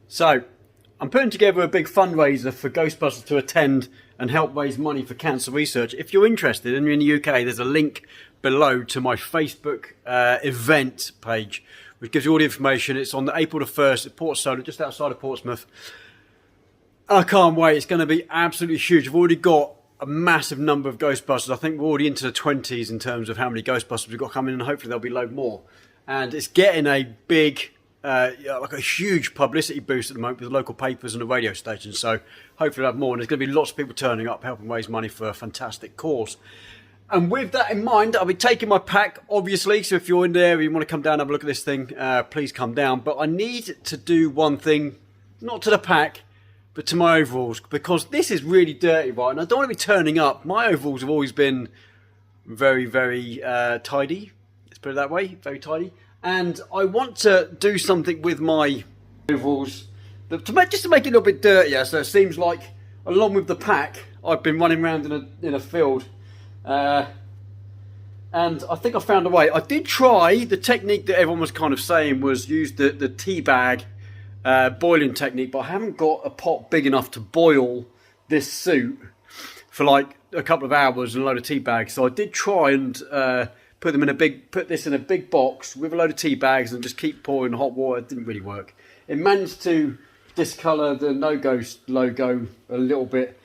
So, I'm putting together a big fundraiser for Ghostbusters to attend and help raise money for cancer research. If you're interested and you're in the UK, there's a link below to my Facebook event page, which gives you all the information. It's on the April the 1st at Port Solent, just outside of Portsmouth. I can't wait. It's going to be absolutely huge. I've already got a massive number of Ghostbusters. I think we're already into the 20s in terms of how many Ghostbusters we've got coming in, and hopefully there'll be a load more. And it's getting a big, like a huge publicity boost at the moment with the local papers and the radio stations. So hopefully we'll have more, and there's going to be lots of people turning up helping raise money for a fantastic cause. And with that in mind, I'll be taking my pack, obviously. So if you're in there, you want to come down and have a look at this thing, please come down. But I need to do one thing, not to the pack, but to my overalls, because this is really dirty, right? And I don't want to be turning up. My overalls have always been very, very tidy. Let's put it that way, very tidy. And I want to do something with my overalls just to make it a little bit dirtier. So it seems like, along with the pack, I've been running around in a field. And I think I found a way. I did try the technique that everyone was kind of saying was use the tea bag boiling technique, but I haven't got a pot big enough to boil this suit for like a couple of hours and a load of tea bags. So I did try and put this in a big box with a load of tea bags and just keep pouring hot water. It didn't really work. It managed to discolour the No Ghost logo a little bit.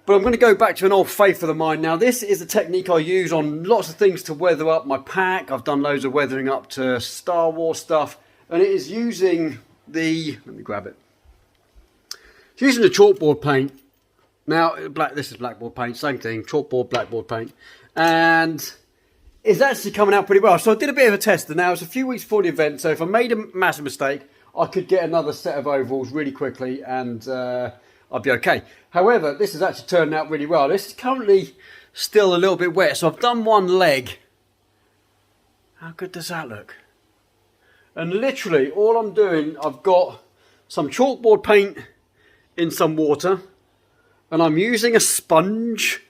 But I'm going to go back to an old favourite of mine. Now, this is a technique I use on lots of things to weather up my pack. I've done loads of weathering up to Star Wars stuff. And it is using let me grab it. It's using the chalkboard paint. Now, this is blackboard paint, same thing, chalkboard, blackboard paint. And it's actually coming out pretty well. So I did a bit of a test. And now it's a few weeks before the event. So if I made a massive mistake, I could get another set of overalls really quickly and I'd be okay. However, this has actually turned out really well. This is currently still a little bit wet, so I've done one leg. How good does that look? And literally, all I'm doing, I've got some chalkboard paint in some water, and I'm using a sponge,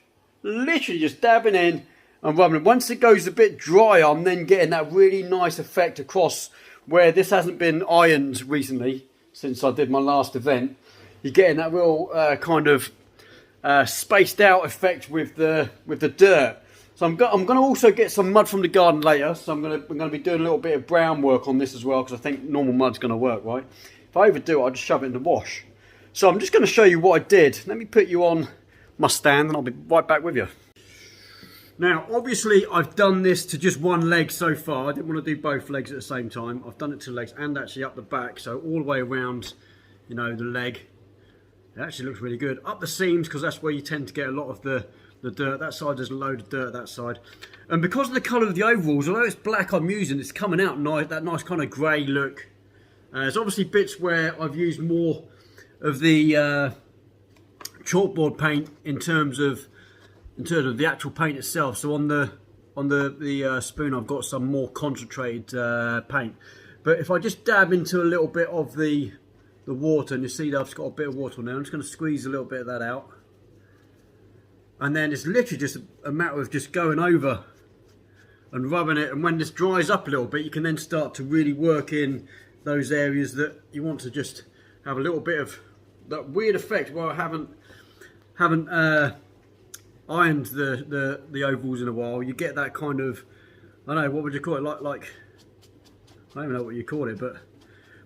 literally just dabbing in and rubbing it. Once it goes a bit dry, I'm then getting that really nice effect across where this hasn't been ironed recently, since I did my last event. You're getting that real kind of spaced out effect with the dirt. So I'm going to also get some mud from the garden later. So I'm going to be doing a little bit of brown work on this as well, because I think normal mud's going to work, right? If I overdo it, I'll just shove it in the wash. So I'm just going to show you what I did. Let me put you on my stand and I'll be right back with you. Now, obviously, I've done this to just one leg so far. I didn't want to do both legs at the same time. I've done it to legs and actually up the back. So all the way around, you know, the leg. It actually looks really good. Up the seams, because that's where you tend to get a lot of the dirt. That side, there's a load of dirt that side. And because of the colour of the overalls, although it's black I'm using, it's coming out nice, that nice kind of grey look. There's obviously bits where I've used more of the chalkboard paint in terms of the actual paint itself. So on the spoon, I've got some more concentrated paint. But if I just dab into a little bit of the water, and you see that I've just got a bit of water on there, I'm just going to squeeze a little bit of that out, and then it's literally just a matter of just going over and rubbing it, and when this dries up a little bit, you can then start to really work in those areas that you want to just have a little bit of that weird effect where I haven't ironed the ovals in a while. You get that kind of, I don't know, what would you call it, like I don't even know what you call it, but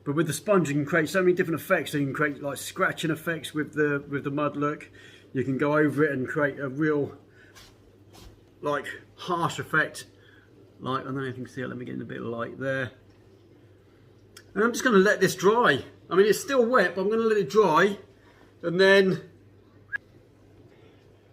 with the sponge you can create so many different effects. So you can create like scratching effects with the mud look. You can go over it and create a real like harsh effect. Like, I don't know if you can see it, let me get in a bit of light there. And I'm just going to let this dry. I mean, it's still wet, but I'm going to let it dry. And then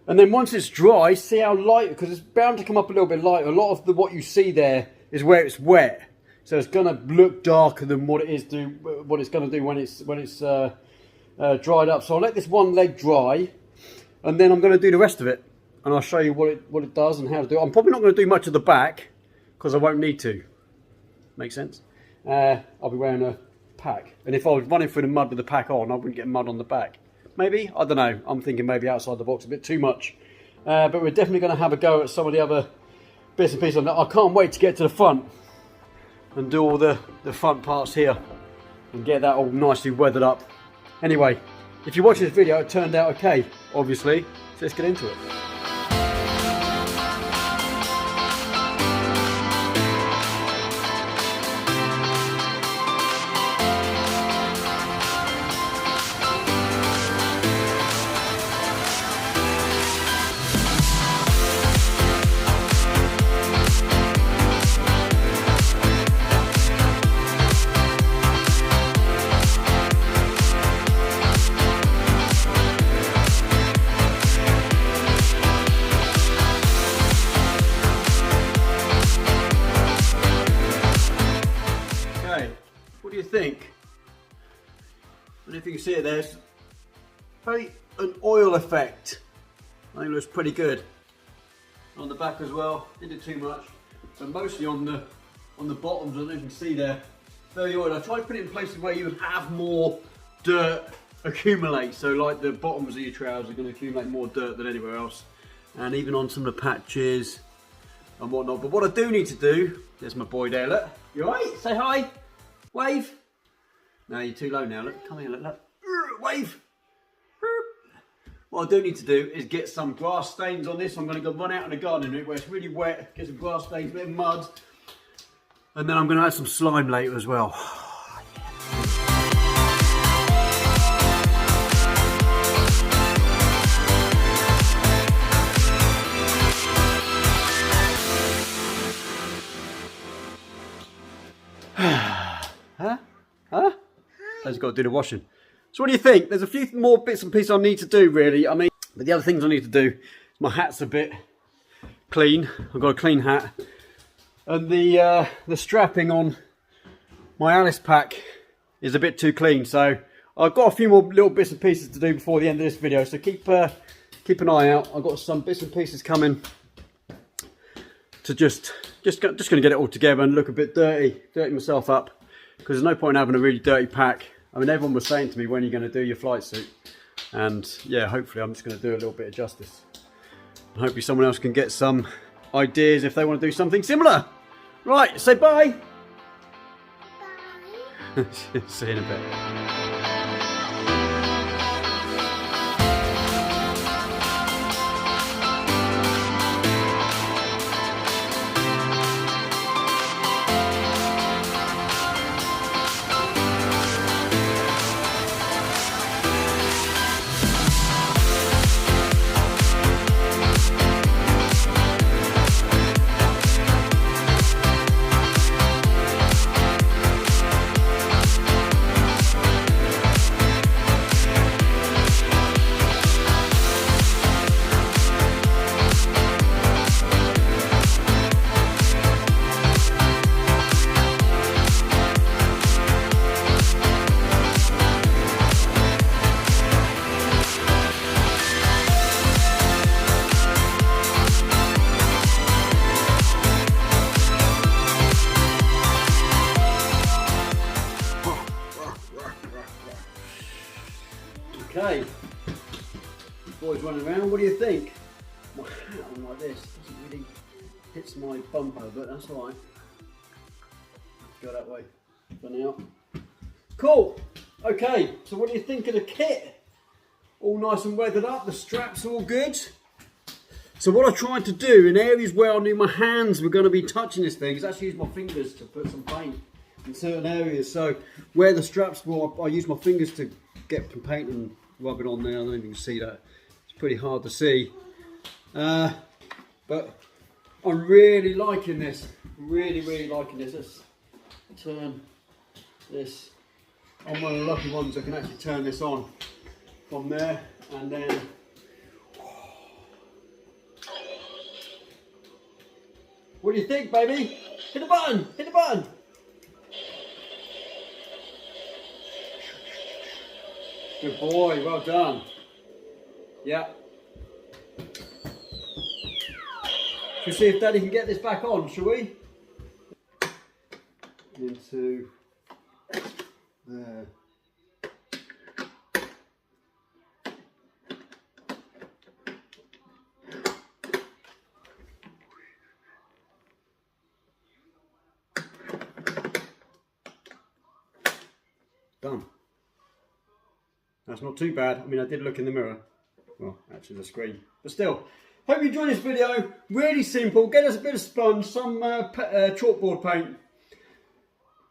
once it's dry, see how light, because it's bound to come up a little bit lighter. A lot of what you see there is where it's wet. So it's going to look darker than what it's going to do when it's dried up. So I'll let this one leg dry, and then I'm going to do the rest of it, and I'll show you what it does and how to do it. I'm probably not going to do much of the back because I won't need to. Make sense? I'll be wearing a pack, and if I was running through the mud with the pack on, I wouldn't get mud on the back. Maybe, I don't know. I'm thinking maybe outside the box a bit too much, but we're definitely going to have a go at some of the other bits and pieces on that. I can't wait to get to the front and do all the front parts here. and get that all nicely weathered up. Anyway, if you watch this video, it turned out okay, obviously, so let's get into it. What do you think? I don't know if you can see it, there's very an oil effect. I think it looks pretty good. On the back as well, didn't do too much. But mostly on the bottoms, I don't know if you can see there, very oily. I tried to put it in places where you would have more dirt accumulate. So like the bottoms of your trousers are going to accumulate more dirt than anywhere else. And even on some of the patches and whatnot. But what I do need to do, there's my boy there, look. You alright? Say hi. Wave. No, you're too low now. Look, come here, look. Wave. What I do need to do is get some grass stains on this. I'm going to go run out in the garden where it's really wet, get some grass stains, a bit of mud, and then I'm going to add some slime later as well. Huh? I've got to do the washing. So what do you think? There's a few more bits and pieces I need to do really. I mean, but the other things I need to do, my hat's a bit clean. I've got a clean hat. And the strapping on my Alice pack is a bit too clean. So I've got a few more little bits and pieces to do before the end of this video. So keep an eye out. I've got some bits and pieces coming to just going to get it all together and look a bit dirty myself up. Because there's no point in having a really dirty pack. I mean, everyone was saying to me, when are you going to do your flight suit? And yeah, hopefully I'm just going to do a little bit of justice. And hopefully someone else can get some ideas if they want to do something similar. Right, say bye. Bye. See you in a bit. Okay, boys running around, what do you think? My hat on like this doesn't really hit my bumper, but that's alright. Go that way for now. Cool, okay, so what do you think of the kit? All nice and weathered up, the straps all good. So what I tried to do in areas where I knew my hands were going to be touching this thing is actually use my fingers to put some paint in certain areas. So where the straps were, I used my fingers to get some paint and rub it on there. I don't know if you can see that. It's pretty hard to see. But I'm really liking this. Really liking this. Let's turn this. I'm one of the lucky ones that can actually turn this on from there, and then what do you think, baby? Hit the button! Hit the button! Good boy, well done. Yeah. Shall we see if Daddy can get this back on, shall we? Into there. Done. That's not too bad. I mean, I did look in the mirror. Well, actually the screen. But still, hope you enjoyed this video. Really simple. Get us a bit of sponge, some chalkboard paint.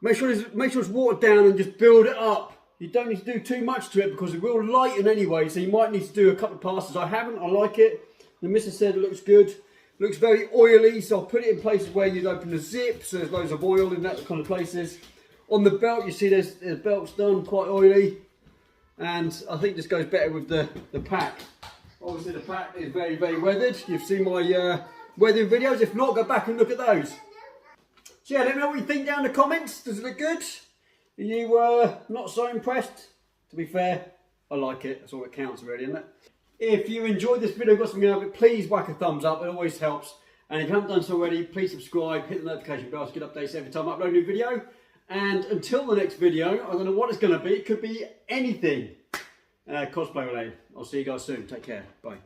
Make sure it's watered down and just build it up. You don't need to do too much to it because it will lighten anyway, so you might need to do a couple of passes. I haven't, I like it. The missus said it looks good. Looks very oily, so I'll put it in places where you'd open the zip, so there's loads of oil in that kind of places. On the belt, you see the belt's done, quite oily. And I think this goes better with the pack. Obviously the pack is very, very weathered. You've seen my weathering videos. If not, go back and look at those. So yeah, let me know what you think down in the comments. Does it look good? Are you not so impressed? To be fair, I like it. That's all that counts really, isn't it? If you enjoyed this video, got something out of it, please whack a thumbs up. It always helps. And if you haven't done so already, please subscribe, hit the notification bell to get updates every time I upload a new video. And until the next video, I don't know what it's going to be. It could be anything cosplay related. I'll see you guys soon. Take care. Bye.